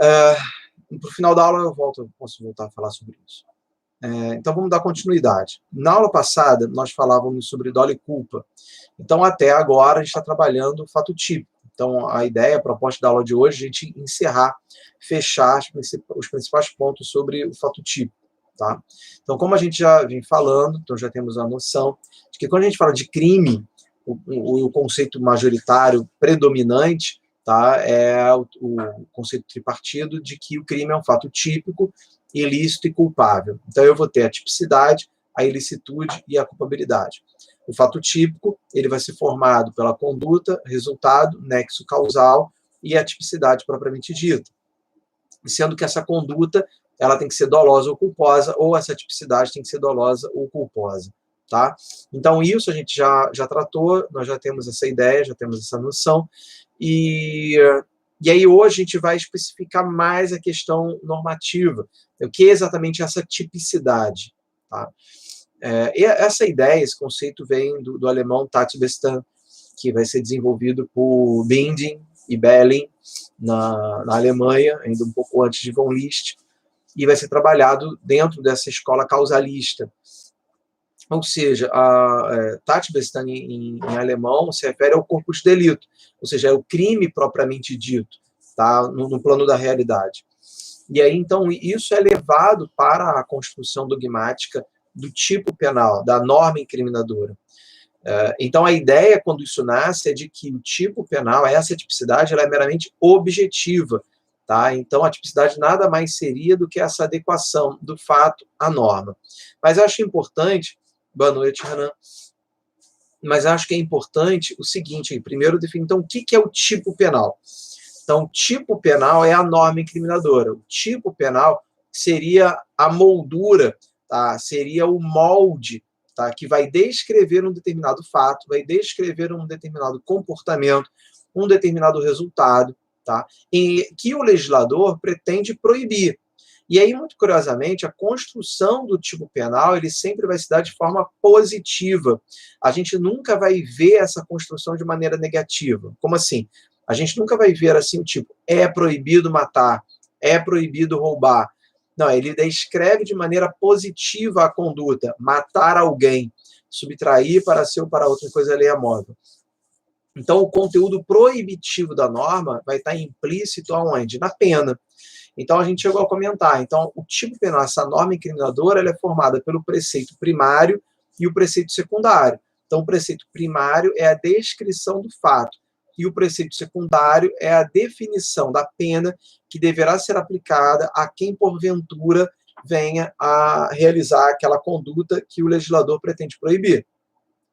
Para o final da aula posso voltar a falar sobre isso. Então vamos dar continuidade. Na aula passada, nós falávamos sobre dolo e culpa. Então, até agora, a gente está trabalhando o fato típico. Então, a ideia, a proposta da aula de hoje, é a gente encerrar, fechar os principais pontos sobre o fato típico. Tá? Então, como a gente já vem falando, então já temos a noção de que quando a gente fala de crime, o conceito majoritário predominante, tá, é o conceito tripartido de que o crime é um fato típico, ilícito e culpável. Então, eu vou ter a tipicidade, a ilicitude e a culpabilidade. O fato típico, ele vai ser formado pela conduta, resultado, nexo causal e a tipicidade propriamente dita. Sendo que essa conduta, ela tem que ser dolosa ou culposa, ou essa tipicidade tem que ser dolosa ou culposa, tá? Então, isso a gente já tratou, nós já temos essa ideia, já temos essa noção, e aí hoje a gente vai especificar mais a questão normativa, o que é exatamente essa tipicidade, tá? Essa ideia, esse conceito vem do alemão Tatbestan, que vai ser desenvolvido por Binding e Belling na Alemanha, ainda um pouco antes de von List, e vai ser trabalhado dentro dessa escola causalista. Ou seja, Tatbestan em alemão se refere ao corpus delito, ou seja, é o crime propriamente dito, tá? No plano da realidade. E aí, então, isso é levado para a construção dogmática do tipo penal, da norma incriminadora. Então, a ideia, quando isso nasce, é de que o tipo penal, essa tipicidade, ela é meramente objetiva. Tá? Então, a tipicidade nada mais seria do que essa adequação do fato à norma. Mas eu acho importante, boa noite, Renan, mas eu acho que é importante o seguinte, primeiro definir, então, o que é o tipo penal? Então, o tipo penal é a norma incriminadora. O tipo penal seria a moldura, tá? Seria o molde, tá? Que vai descrever um determinado fato, vai descrever um determinado comportamento, um determinado resultado, tá? E que o legislador pretende proibir. E aí, muito curiosamente, a construção do tipo penal, ele sempre vai se dar de forma positiva. A gente nunca vai ver essa construção de maneira negativa. Como assim? A gente nunca vai ver assim o tipo, é proibido matar, é proibido roubar. Não, ele descreve de maneira positiva a conduta, matar alguém, subtrair para si ou para outra coisa lei móvel. Então, o conteúdo proibitivo da norma vai estar implícito aonde? Na pena. Então, a gente chegou a comentar. Então, o tipo penal, essa norma incriminadora, ela é formada pelo preceito primário e o preceito secundário. Então, o preceito primário é a descrição do fato e o preceito secundário é a definição da pena que deverá ser aplicada a quem, porventura, venha a realizar aquela conduta que o legislador pretende proibir.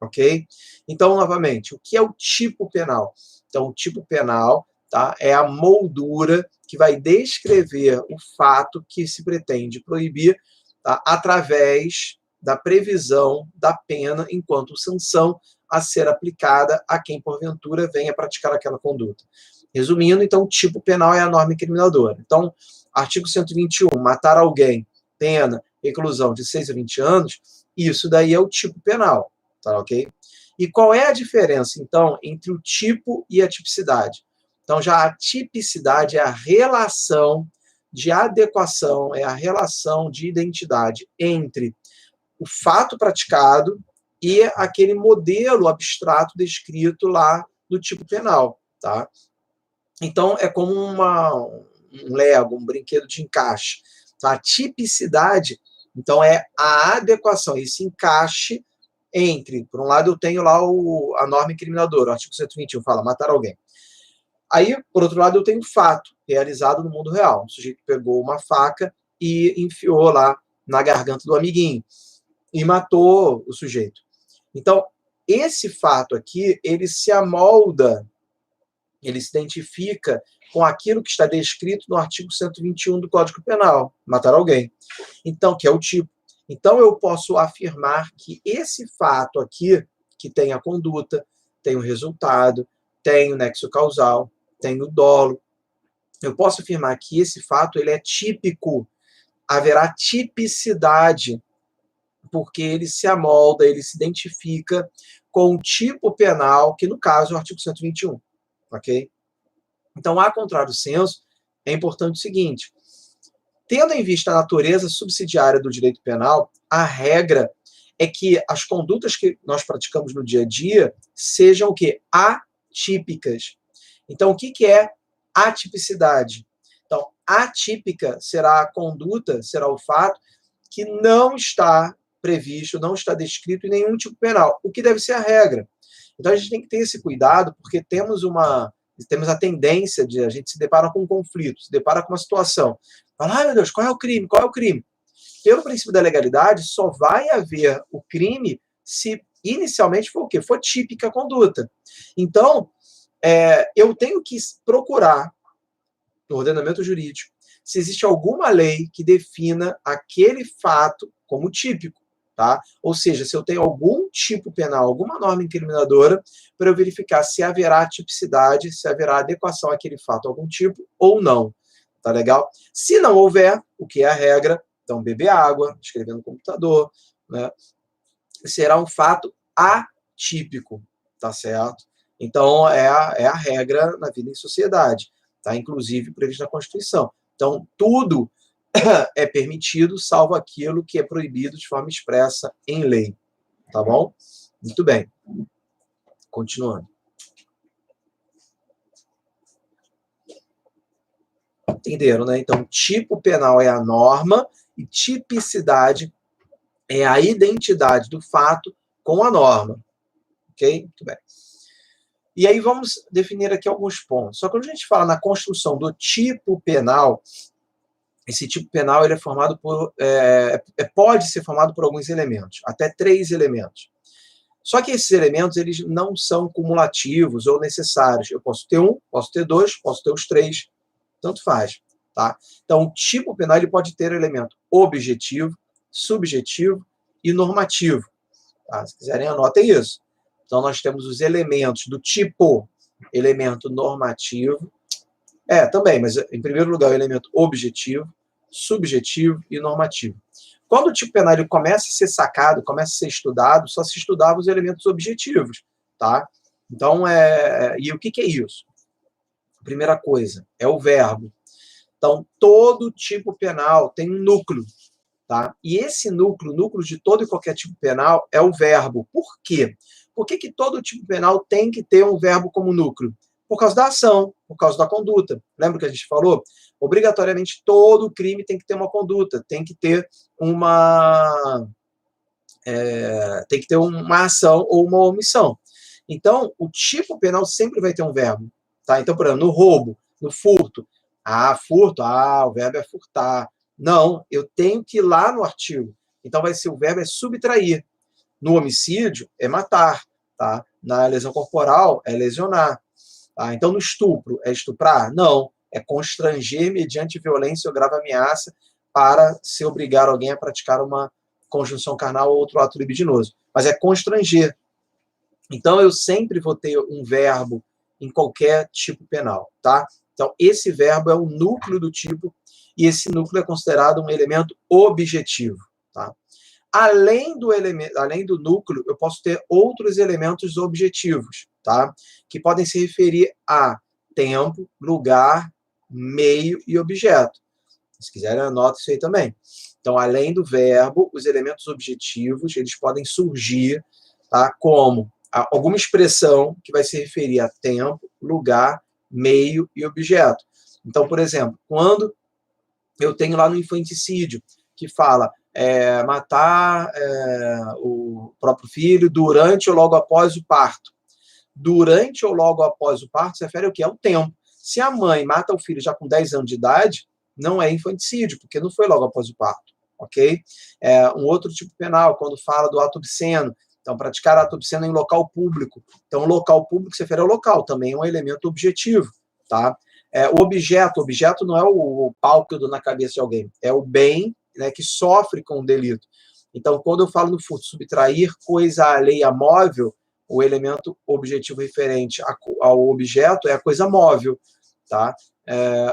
Ok? Então, novamente, o que é o tipo penal? Então, o tipo penal, tá, é a moldura que vai descrever o fato que se pretende proibir, tá, através da previsão da pena enquanto sanção a ser aplicada a quem, porventura, venha praticar aquela conduta. Resumindo, então, o tipo penal é a norma incriminadora. Então, artigo 121, matar alguém, pena, reclusão de 6 a 20 anos, isso daí é o tipo penal. Tá, ok? E qual é a diferença, então, entre o tipo e a tipicidade? Então, já a tipicidade é a relação de adequação, é a relação de identidade entre o fato praticado e aquele modelo abstrato descrito lá do tipo penal, tá? Então, é como um Lego, um brinquedo de encaixe. Tá? A tipicidade, então, é a adequação, esse encaixe entre, por um lado, eu tenho lá a norma incriminadora, o artigo 121 fala matar alguém. Aí, por outro lado, eu tenho o fato realizado no mundo real. O sujeito pegou uma faca e enfiou lá na garganta do amiguinho e matou o sujeito. Então, esse fato aqui, ele se amolda, ele se identifica com aquilo que está descrito no artigo 121 do Código Penal, matar alguém. Então, que é o tipo. Então, eu posso afirmar que esse fato aqui, que tem a conduta, tem o resultado, tem o nexo causal, tem o dolo, eu posso afirmar que esse fato ele é típico. Haverá tipicidade, porque ele se amolda, ele se identifica com o tipo penal, que no caso é o artigo 121. Ok? Então, a contrário senso, é importante o seguinte: tendo em vista a natureza subsidiária do direito penal, a regra é que as condutas que nós praticamos no dia a dia sejam o quê? Atípicas. Então, o que é atipicidade? Então, atípica será a conduta, será o fato que não está previsto, não está descrito em nenhum tipo penal, o que deve ser a regra. Então, a gente tem que ter esse cuidado, porque temos a tendência de a gente se depara com um conflito, se depara com uma situação. Fala, meu Deus, qual é o crime? Qual é o crime? Pelo princípio da legalidade, só vai haver o crime se inicialmente for o quê? For típica a conduta. Então, eu tenho que procurar no ordenamento jurídico se existe alguma lei que defina aquele fato como típico, tá? Ou seja, se eu tenho algum tipo penal, alguma norma incriminadora, para eu verificar se haverá tipicidade, se haverá adequação àquele fato a algum tipo ou não. Tá legal? Se não houver, o que é a regra, então beber água, escrever no computador, né? Será um fato atípico, tá certo? Então, é a regra na vida em sociedade, tá? Inclusive previsto na Constituição. Então, tudo é permitido, salvo aquilo que é proibido de forma expressa em lei, tá bom? Muito bem. Continuando. Entenderam, né? Então, tipo penal é a norma e tipicidade é a identidade do fato com a norma. Ok? Muito bem. E aí vamos definir aqui alguns pontos. Só que quando a gente fala na construção do tipo penal, esse tipo penal ele é formado por, pode ser formado por alguns elementos, até 3 elementos. Só que esses elementos eles não são cumulativos ou necessários. Eu posso ter um, posso ter 2, posso ter os 3, tanto faz. Tá? Então, o tipo penal ele pode ter elemento objetivo, subjetivo e normativo. Tá? Se quiserem, anotem isso. Então, nós temos os elementos do tipo elemento normativo. Também, mas em primeiro lugar, o elemento objetivo, subjetivo e normativo. Quando o tipo penal ele começa a ser sacado, começa a ser estudado, só se estudavam os elementos objetivos. Tá? Então, e o que é isso? A primeira coisa é o verbo. Então, todo tipo penal tem um núcleo. Tá? E esse núcleo de todo e qualquer tipo penal, é o verbo. Por quê? Por que todo tipo penal tem que ter um verbo como núcleo? Por causa da ação, por causa da conduta. Lembra que a gente falou? Obrigatoriamente, todo crime tem que ter uma conduta, tem que ter uma ação ou uma omissão. Então, o tipo penal sempre vai ter um verbo. Tá? Então, por exemplo, no roubo, no furto. Furto, o verbo é furtar. Não, eu tenho que ir lá no artigo. Então, o verbo é subtrair. No homicídio, é matar. Tá? Na lesão corporal, é lesionar. Tá? Então, no estupro, é estuprar? Não, é constranger mediante violência ou grave ameaça para se obrigar alguém a praticar uma conjunção carnal ou outro ato libidinoso. Mas é constranger. Então, eu sempre vou ter um verbo em qualquer tipo penal. Tá? Então, esse verbo é o núcleo do tipo e esse núcleo é considerado um elemento objetivo. Tá? Além do núcleo, eu posso ter outros elementos objetivos, tá? Que podem se referir a tempo, lugar, meio e objeto. Se quiserem, anota isso aí também. Então, além do verbo, os elementos objetivos, eles podem surgir, tá? Como alguma expressão que vai se referir a tempo, lugar, meio e objeto. Então, por exemplo, quando eu tenho lá no infanticídio, que fala matar o próprio filho durante ou logo após o parto. Durante ou logo após o parto se refere ao que? É o tempo. Se a mãe mata o filho já com 10 anos de idade, não é infanticídio, porque não foi logo após o parto. Ok? Um outro tipo penal, quando fala do ato obsceno. Então, praticar ato obsceno em local público. Então, local público se refere ao local, também é um elemento objetivo. Tá? O objeto não é o pau que eu dou na cabeça de alguém, é o bem, né, que sofre com o delito. Então, quando eu falo no furto, subtrair coisa alheia móvel, o elemento objetivo referente ao objeto é a coisa móvel. Tá?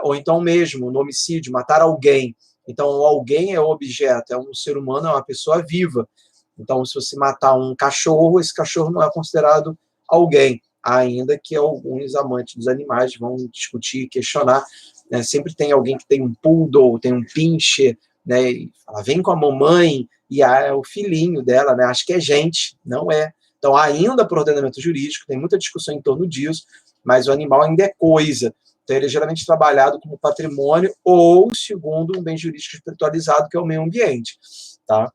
Ou então mesmo, no homicídio, matar alguém. Então, alguém é o objeto, é um ser humano, é uma pessoa viva. Então, se você matar um cachorro, esse cachorro não é considerado alguém. ainda que alguns amantes dos animais vão discutir, questionar, né? Sempre tem alguém que tem um poodle, tem um pincher, né? E fala, vem com a mamãe, e é o filhinho dela, né? Acho que é gente, não é. Então, ainda por ordenamento jurídico, tem muita discussão em torno disso, mas o animal ainda é coisa. Então, ele é geralmente trabalhado como patrimônio ou segundo um bem jurídico espiritualizado, que é o meio ambiente, tá?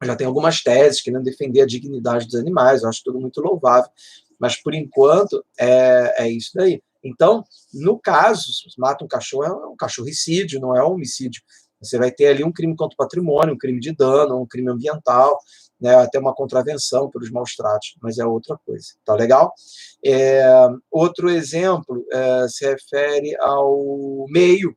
Já tem algumas teses querendo defender a dignidade dos animais, eu acho tudo muito louvável, mas por enquanto é isso daí. Então, no caso, se mata um cachorro, é um cachorricídio, não é um homicídio. Você vai ter ali um crime contra o patrimônio, um crime de dano, um crime ambiental, né, até uma contravenção pelos maus tratos, mas é outra coisa. Tá legal? Outro exemplo se refere ao meio,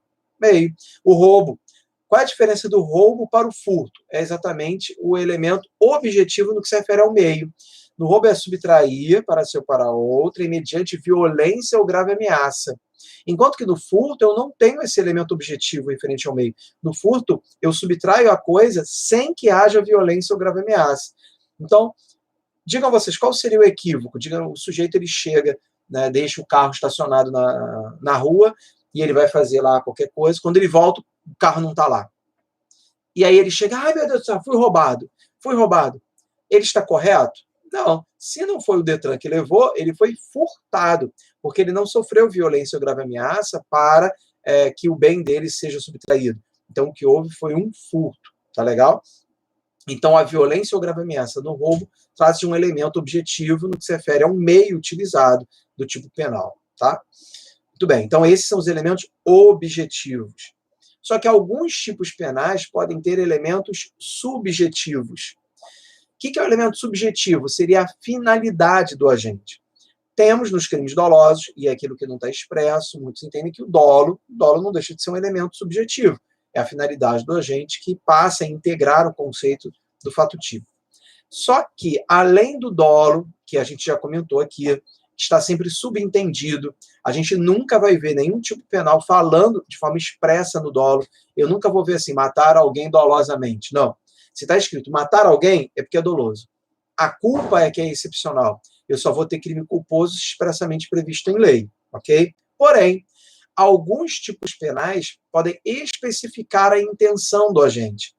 o roubo. Qual é a diferença do roubo para o furto? É exatamente o elemento objetivo no que se refere ao meio. No roubo é subtrair para si ou para outra, mediante violência ou grave ameaça. Enquanto que no furto eu não tenho esse elemento objetivo referente ao meio. No furto, eu subtraio a coisa sem que haja violência ou grave ameaça. Então, digam vocês, qual seria o equívoco? Digam, o sujeito ele chega, né, deixa o carro estacionado na rua e ele vai fazer lá qualquer coisa. Quando ele volta, o carro não está lá. E aí ele chega, ai meu Deus do céu, fui roubado, fui roubado. Ele está correto? Não. Se não foi o Detran que levou, ele foi furtado, porque ele não sofreu violência ou grave ameaça para que o bem dele seja subtraído. Então, o que houve foi um furto, tá legal? Então, a violência ou grave ameaça no roubo traz de um elemento objetivo no que se refere a um meio utilizado do tipo penal, tá? Muito bem, então esses são os elementos objetivos. Só que alguns tipos penais podem ter elementos subjetivos. O que é o elemento subjetivo? Seria a finalidade do agente. Temos nos crimes dolosos, e é aquilo que não está expresso, muitos entendem que o dolo não deixa de ser um elemento subjetivo. É a finalidade do agente que passa a integrar o conceito do fato típico. Só que, além do dolo, que a gente já comentou aqui, está sempre subentendido, a gente nunca vai ver nenhum tipo penal falando de forma expressa no dolo. Eu nunca vou ver assim, matar alguém dolosamente. Não. Se está escrito matar alguém, é porque é doloso. A culpa é que é excepcional. Eu só vou ter crime culposo expressamente previsto em lei, ok? Porém, alguns tipos penais podem especificar a intenção do agente.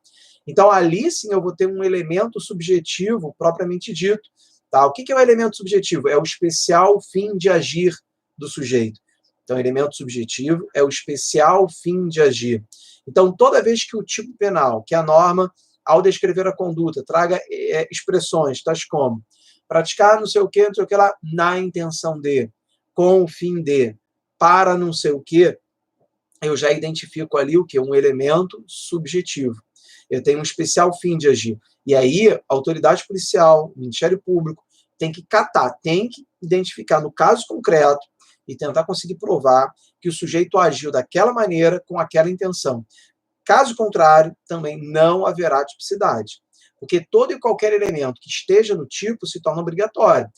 Então, ali sim eu vou ter um elemento subjetivo propriamente dito. Tá? O que é o elemento subjetivo? É o especial fim de agir do sujeito. Então, elemento subjetivo é o especial fim de agir. Então, toda vez que o tipo penal, que a norma, ao descrever a conduta, traga expressões tais como praticar não sei o que lá, na intenção de, com o fim de, para não sei o que, eu já identifico ali o que? Um elemento subjetivo. Eu tenho um especial fim de agir. E aí, a autoridade policial, o Ministério Público, tem que catar, tem que identificar no caso concreto e tentar conseguir provar que o sujeito agiu daquela maneira, com aquela intenção. Caso contrário, também não haverá tipicidade. Porque todo e qualquer elemento que esteja no tipo se torna obrigatório.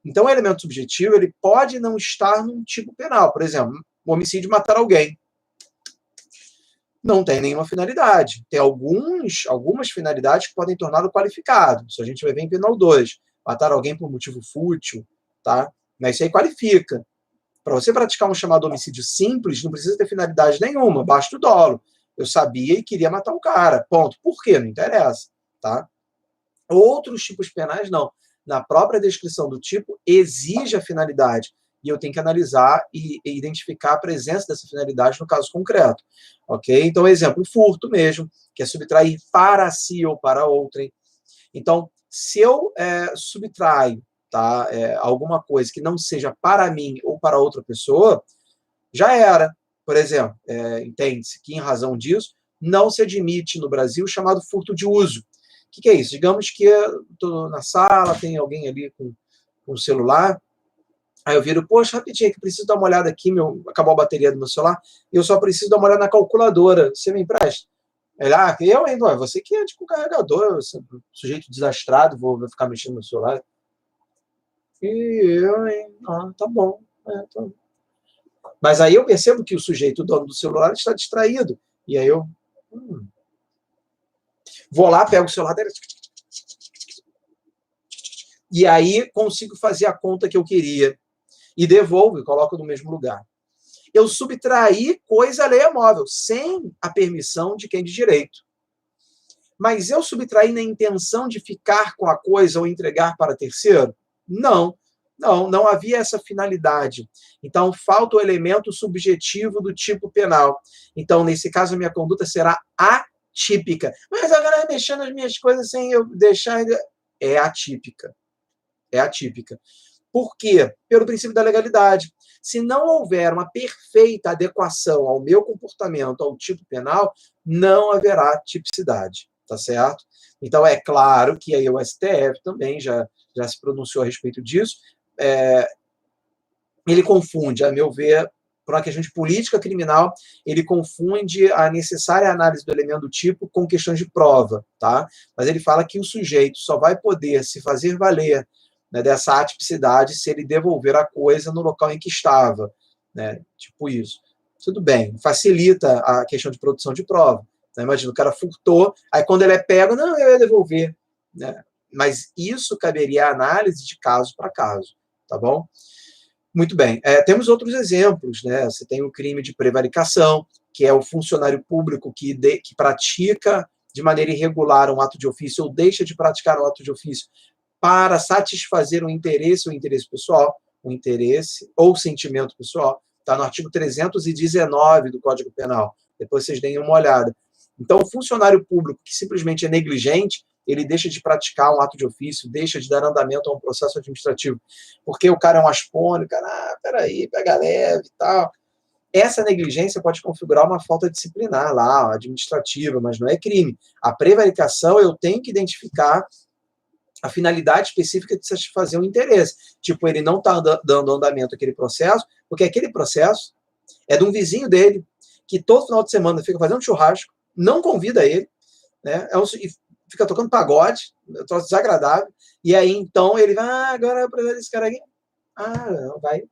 Então, o elemento subjetivo ele pode não estar num tipo penal. Por exemplo, o homicídio matar alguém. Não tem nenhuma finalidade. Tem algumas finalidades que podem torná-lo qualificado. Isso a gente vai ver em penal 2. Matar alguém por motivo fútil, tá? Mas isso aí qualifica. Para você praticar um chamado homicídio simples, não precisa ter finalidade nenhuma, basta o dolo. Eu sabia e queria matar um cara. Ponto. Por quê? Não interessa, tá? Outros tipos penais, não. Na própria descrição do tipo, exige a finalidade. E eu tenho que analisar e identificar a presença dessa finalidade no caso concreto. Ok? Então, exemplo, furto mesmo, que é subtrair para si ou para outrem. Então, se eu subtraio tá, alguma coisa que não seja para mim ou para outra pessoa, já era. Por exemplo, entende-se que, em razão disso, não se admite no Brasil o chamado furto de uso. O que é isso? Digamos que eu estou na sala, tem alguém ali com o celular, aí eu viro, poxa, rapidinho, que preciso dar uma olhada aqui, acabou a bateria do meu celular, e eu só preciso dar uma olhada na calculadora, você me empresta? Ele, eu ainda, você que é tipo um carregador, sujeito desastrado, vou ficar mexendo no celular. E eu, hein? Tá bom. Tá bom. Mas aí eu percebo que o sujeito, o dono do celular, está distraído. E aí eu vou lá, pego o celular dele, e aí consigo fazer a conta que eu queria. e devolvo e coloco no mesmo lugar. Eu subtraí coisa alheia móvel, sem a permissão de quem de direito. Mas eu subtraí na intenção de ficar com a coisa ou entregar para terceiro? Não. Não havia essa finalidade. Então, falta o elemento subjetivo do tipo penal. Então, nesse caso, a minha conduta será atípica. Mas agora mexendo nas minhas coisas sem eu deixar... É atípica. É atípica. Por quê? Pelo princípio da legalidade. Se não houver uma perfeita adequação ao meu comportamento, ao tipo penal, não haverá tipicidade, tá certo? Então, é claro que aí o STF também já se pronunciou a respeito disso. Ele confunde, a meu ver, por uma questão de política criminal, ele confunde a necessária análise do elemento do tipo com questões de prova, tá? Mas ele fala que o sujeito só vai poder se fazer valer, né, dessa atipicidade se ele devolver a coisa no local em que estava, né? Tipo isso. Tudo bem, facilita a questão de produção de prova. Né? Imagina, o cara furtou, aí quando ele é pego, não, eu ia devolver. Né? Mas isso caberia a análise de caso para caso, tá bom? Muito bem. Temos outros exemplos, né? Você tem o crime de prevaricação, que é o funcionário público que pratica de maneira irregular um ato de ofício ou deixa de praticar um ato de ofício para satisfazer um interesse pessoal, um interesse ou sentimento pessoal. Está no artigo 319 do Código Penal. Depois vocês deem uma olhada. Então, o funcionário público que simplesmente é negligente, ele deixa de praticar um ato de ofício, deixa de dar andamento a um processo administrativo, porque o cara é um aspônio, o cara, peraí, pega leve e tal. Essa negligência pode configurar uma falta disciplinar lá, administrativa, mas não é crime. A prevaricação, eu tenho que identificar a finalidade específica de satisfazer um interesse. Tipo, ele não está dando andamento àquele processo, porque aquele processo é de um vizinho dele, que todo final de semana fica fazendo churrasco, não convida ele, né? Fica tocando pagode, um troço desagradável, e aí então ele vai, agora eu preciso desse cara aqui. Não, vai.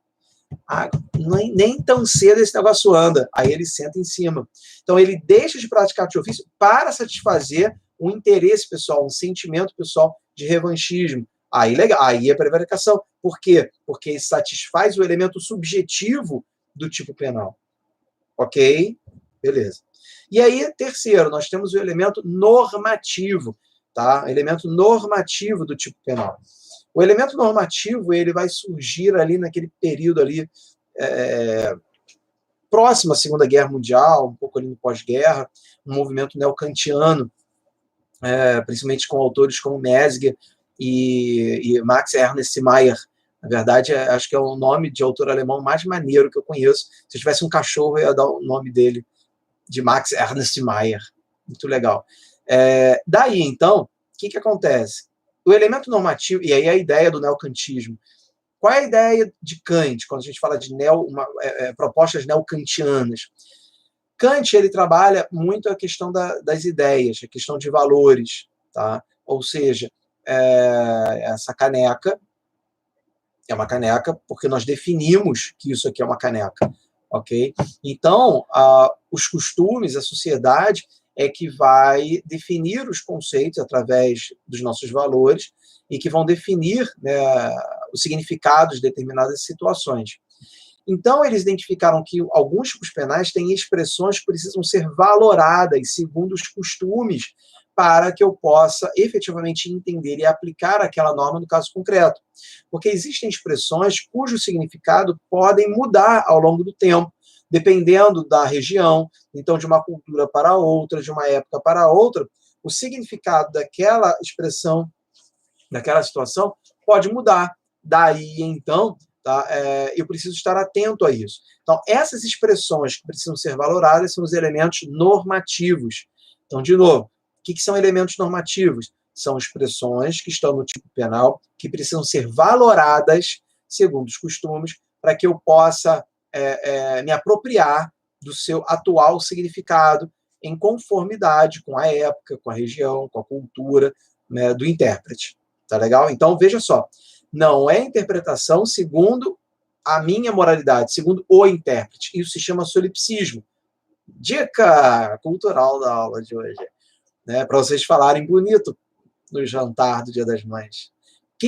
Nem tão cedo esse negócio anda. Aí ele senta em cima. Então ele deixa de praticar o ofício para satisfazer um interesse pessoal, um sentimento pessoal de revanchismo. Aí legal, aí é prevaricação. Por quê? Porque satisfaz o elemento subjetivo do tipo penal. Ok? Beleza. E aí, terceiro, nós temos o elemento normativo, tá? Elemento normativo do tipo penal. O elemento normativo, ele vai surgir ali naquele período ali próximo à Segunda Guerra Mundial, um pouco ali no pós-guerra, um movimento neocantiano, principalmente com autores como Mesger e Max Ernst Mayr. Na verdade, acho que é o nome de autor alemão mais maneiro que eu conheço. Se eu tivesse um cachorro, eu ia dar o nome dele, de Max Ernst Mayr. Muito legal. Daí, então, o que acontece? O elemento normativo, e aí a ideia do neocantismo. Qual é a ideia de Kant, quando a gente fala de propostas neocantianas? Kant, ele trabalha muito a questão das ideias, a questão de valores, tá? Ou seja, essa caneca é uma caneca porque nós definimos que isso aqui é uma caneca, ok? Então, os costumes, a sociedade é que vai definir os conceitos através dos nossos valores e que vão definir, né, os significados de determinadas situações. Então, eles identificaram que alguns tipos penais têm expressões que precisam ser valoradas segundo os costumes para que eu possa efetivamente entender e aplicar aquela norma no caso concreto. Porque existem expressões cujo significado podem mudar ao longo do tempo, dependendo da região, então de uma cultura para outra, de uma época para outra, o significado daquela expressão, daquela situação, pode mudar. Daí, então, tá, eu preciso estar atento a isso. Então, essas expressões que precisam ser valoradas são os elementos normativos. Então, de novo, o que são elementos normativos? São expressões que estão no tipo penal, que precisam ser valoradas segundo os costumes, para que eu possa me apropriar do seu atual significado em conformidade com a época, com a região, com a cultura, né, do intérprete. Tá legal? Então, veja só, não é interpretação segundo a minha moralidade, segundo o intérprete. Isso se chama solipsismo. Dica cultural da aula de hoje, né, para vocês falarem bonito no jantar do Dia das Mães.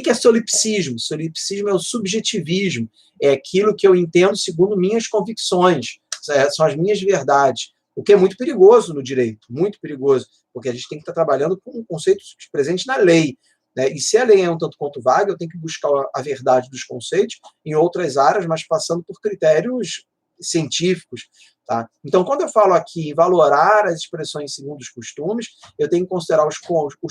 que é solipsismo? Solipsismo é o subjetivismo, é aquilo que eu entendo segundo minhas convicções, são as minhas verdades, o que é muito perigoso no direito, muito perigoso, porque a gente tem que estar trabalhando com conceitos presentes na lei, né? E se a lei é um tanto quanto vaga, eu tenho que buscar a verdade dos conceitos em outras áreas, mas passando por critérios científicos. Tá? Então, quando eu falo aqui em valorar as expressões segundo os costumes, eu tenho que considerar os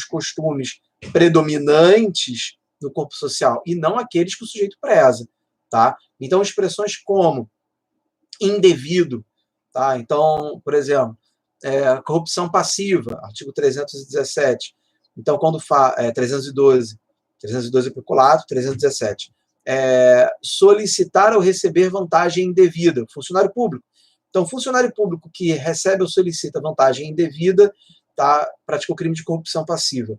costumes predominantes no corpo social e não aqueles que o sujeito preza. Tá? Então, expressões como indevido. Tá? Então, por exemplo, corrupção passiva, artigo 317. Então, quando 312 é peculato, 317. Solicitar ou receber vantagem indevida, funcionário público. Então, funcionário público que recebe ou solicita vantagem indevida, tá, praticou crime de corrupção passiva.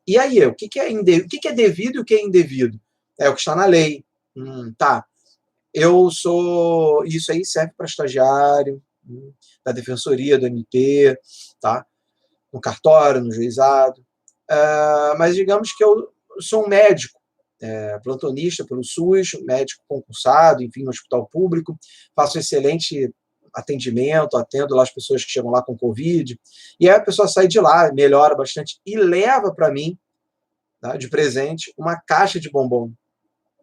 E aí, o que é devido e o que é indevido? É o que está na lei. Tá. Isso aí serve para estagiário, da defensoria, do MP, tá? No cartório, no juizado. Mas digamos que eu sou um médico, plantonista pelo SUS, médico concursado, enfim, no hospital público, faço excelente atendimento, atendo lá as pessoas que chegam lá com Covid, e aí a pessoa sai de lá, melhora bastante, e leva para mim, tá, de presente, uma caixa de bombom.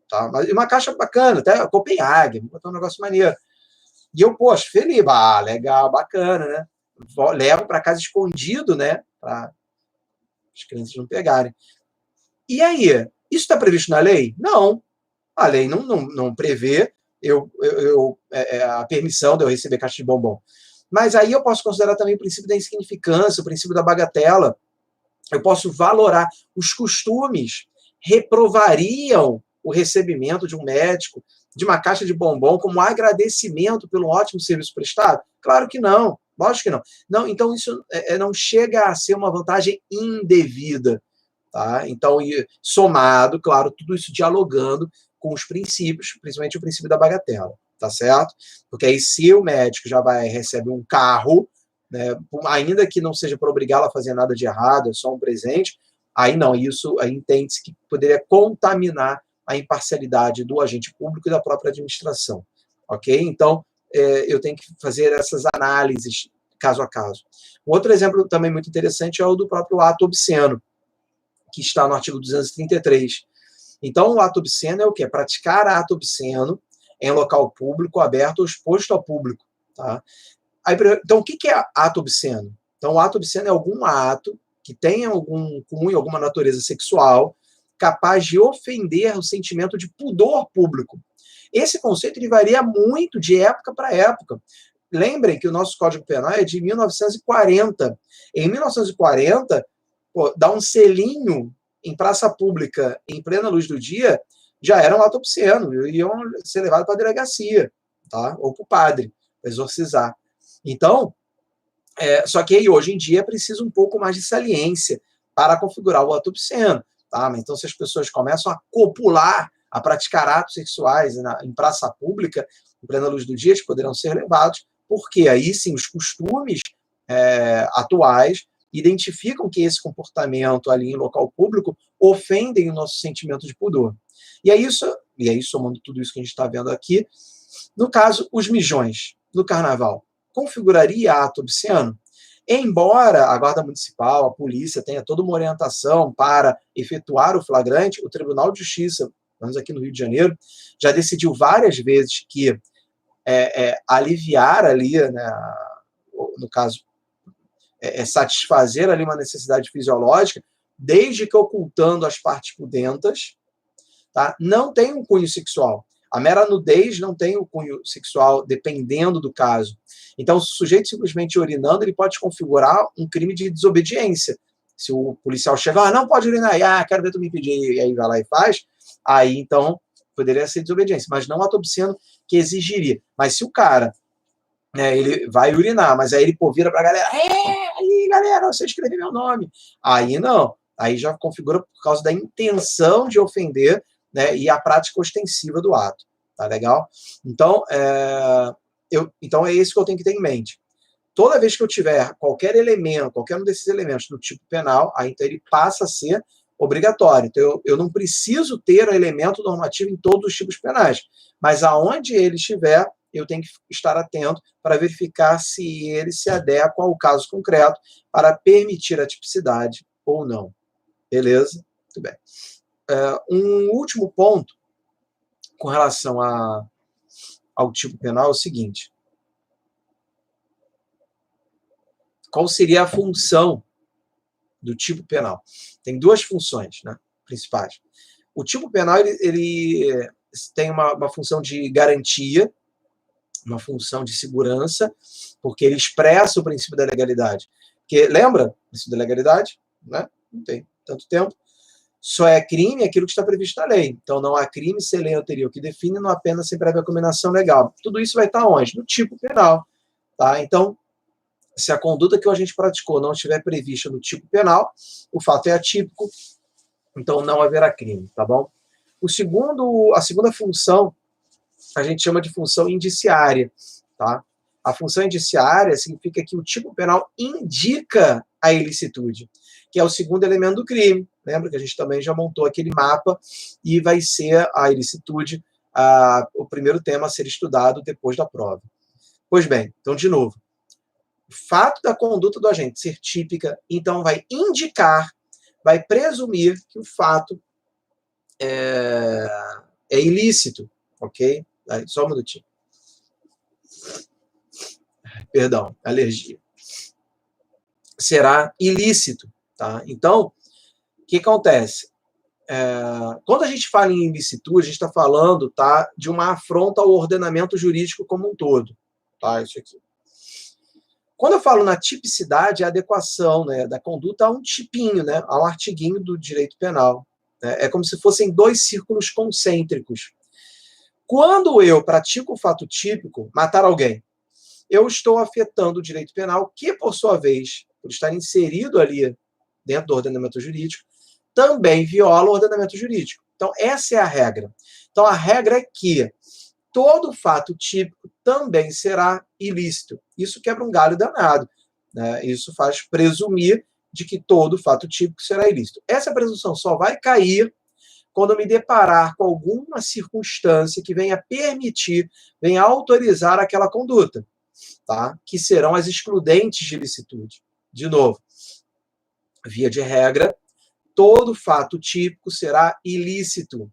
Tá? Uma caixa bacana, até Copenhague, botar um negócio maneiro. E eu, poxa, feliz, legal, bacana, né? Levo para casa escondido, né? Para as crianças não pegarem. E aí, isso está previsto na lei? Não. A lei não prevê a permissão de eu receber caixa de bombom. Mas aí eu posso considerar também o princípio da insignificância, o princípio da bagatela. Eu posso valorar. Os costumes reprovariam o recebimento de um médico de uma caixa de bombom como agradecimento pelo ótimo serviço prestado? Claro que não. Lógico que não. Não, então, isso não chega a ser uma vantagem indevida. Tá? Então, somado, claro, tudo isso dialogando com os princípios, principalmente o princípio da bagatela, tá certo? Porque aí, se o médico já recebe um carro, né, ainda que não seja para obrigá-lo a fazer nada de errado, é só um presente, aí não, isso aí entende-se que poderia contaminar a imparcialidade do agente público e da própria administração, ok? Então, eu tenho que fazer essas análises caso a caso. Um outro exemplo também muito interessante é o do próprio ato obsceno, que está no artigo 233. Então, o ato obsceno é o quê? Praticar ato obsceno em local público, aberto ou exposto ao público. Tá? Então, o que é ato obsceno? Então, o ato obsceno é algum ato que tenha algum cunho, alguma natureza sexual, capaz de ofender o sentimento de pudor público. Esse conceito ele varia muito de época para época. Lembrem que o nosso Código Penal é de 1940. Em 1940, dar um selinho em praça pública, em plena luz do dia, já era um ato obsceno, iam ser levados para a delegacia, tá? Ou para o padre, para exorcizar. Então, só que aí, hoje em dia é preciso um pouco mais de saliência para configurar o ato obsceno. Tá? Então, se as pessoas começam a copular, a praticar atos sexuais em praça pública, em plena luz do dia, eles poderão ser levados, porque aí sim os costumes atuais identificam que esse comportamento ali em local público ofendem o nosso sentimento de pudor. E aí, somando tudo isso que a gente está vendo aqui, no caso, os mijões no carnaval, configuraria ato obsceno? Embora a Guarda Municipal, a polícia, tenha toda uma orientação para efetuar o flagrante, o Tribunal de Justiça, pelo menos aqui no Rio de Janeiro, já decidiu várias vezes que aliviar ali, né, no caso, satisfazer ali uma necessidade fisiológica, desde que ocultando as partes pudentas, tá? Não tem um cunho sexual. A mera nudez não tem o cunho sexual, dependendo do caso. Então, se o sujeito simplesmente urinando, ele pode configurar um crime de desobediência. Se o policial chegar, não pode urinar, quero ver tu me pedir, e aí vai lá e faz, aí então poderia ser desobediência, mas não ato obsceno que exigiria. Mas se o cara, ele vai urinar, mas aí ele vira pra galera, aí galera, você escreveu meu nome. Aí não, aí já configura por causa da intenção de ofender, né, e a prática ostensiva do ato. Tá legal? Então, então é isso que eu tenho que ter em mente. Toda vez que eu tiver qualquer elemento, qualquer um desses elementos do tipo penal, aí então ele passa a ser obrigatório. Então, eu não preciso ter o elemento normativo em todos os tipos penais, mas aonde ele estiver, eu tenho que estar atento para verificar se ele se adequa ao caso concreto para permitir a tipicidade ou não. Beleza? Muito bem. Um último ponto com relação ao tipo penal é o seguinte. Qual seria a função do tipo penal? Tem duas funções, né, principais. O tipo penal ele tem uma função de garantia, uma função de segurança, porque ele expressa o princípio da legalidade. Porque, lembra? O princípio da legalidade, né? Não tem tanto tempo. Só é crime aquilo que está previsto na lei. Então, não há crime sem lei anterior que define, não há pena sem prévia combinação legal. Tudo isso vai estar onde? No tipo penal. Tá? Então, se a conduta que o agente praticou não estiver prevista no tipo penal, o fato é atípico, então não haverá crime, tá bom? A segunda função, a gente chama de função indiciária, tá? A função indiciária significa que o tipo penal indica a ilicitude, que é o segundo elemento do crime. Lembra que a gente também já montou aquele mapa e vai ser a ilicitude o primeiro tema a ser estudado depois da prova. Pois bem, então, de novo, o fato da conduta do agente ser típica, então vai indicar, vai presumir que o fato é ilícito, ok? Aí, só um minutinho. Perdão, alergia. Será ilícito, tá? Então, o que acontece? Quando a gente fala em ilicitude, a gente está falando, tá, de uma afronta ao ordenamento jurídico como um todo, tá? Isso aqui. Quando eu falo na tipicidade, é a adequação, né, da conduta a um tipinho, né, a um artiguinho do direito penal. Né? É como se fossem dois círculos concêntricos. Quando eu pratico o fato típico, matar alguém, eu estou afetando o direito penal, que, por sua vez, por estar inserido ali dentro do ordenamento jurídico, também viola o ordenamento jurídico. Então, essa é a regra. Então, a regra é que todo fato típico também será ilícito. Isso quebra um galho danado. Né? Isso faz presumir de que todo fato típico será ilícito. Essa presunção só vai cair quando eu me deparar com alguma circunstância que venha permitir, venha autorizar aquela conduta, tá? Que serão as excludentes de ilicitude. De novo, via de regra, todo fato típico será ilícito.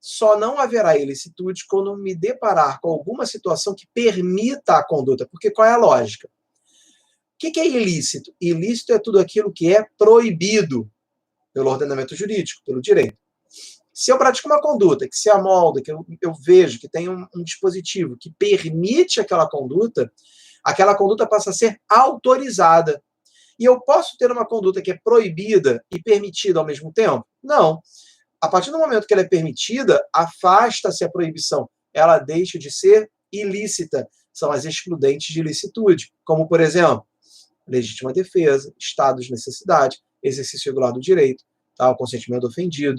Só não haverá ilicitude quando me deparar com alguma situação que permita a conduta. Porque qual é a lógica? O que é ilícito? Ilícito é tudo aquilo que é proibido pelo ordenamento jurídico, pelo direito. Se eu pratico uma conduta que se amolda, que eu vejo que tem um dispositivo que permite aquela conduta passa a ser autorizada. E eu posso ter uma conduta que é proibida e permitida ao mesmo tempo? Não. A partir do momento que ela é permitida, afasta-se a proibição. Ela deixa de ser ilícita. São as excludentes de ilicitude, como, por exemplo, legítima defesa, estado de necessidade, exercício regular do direito, tá? O consentimento ofendido,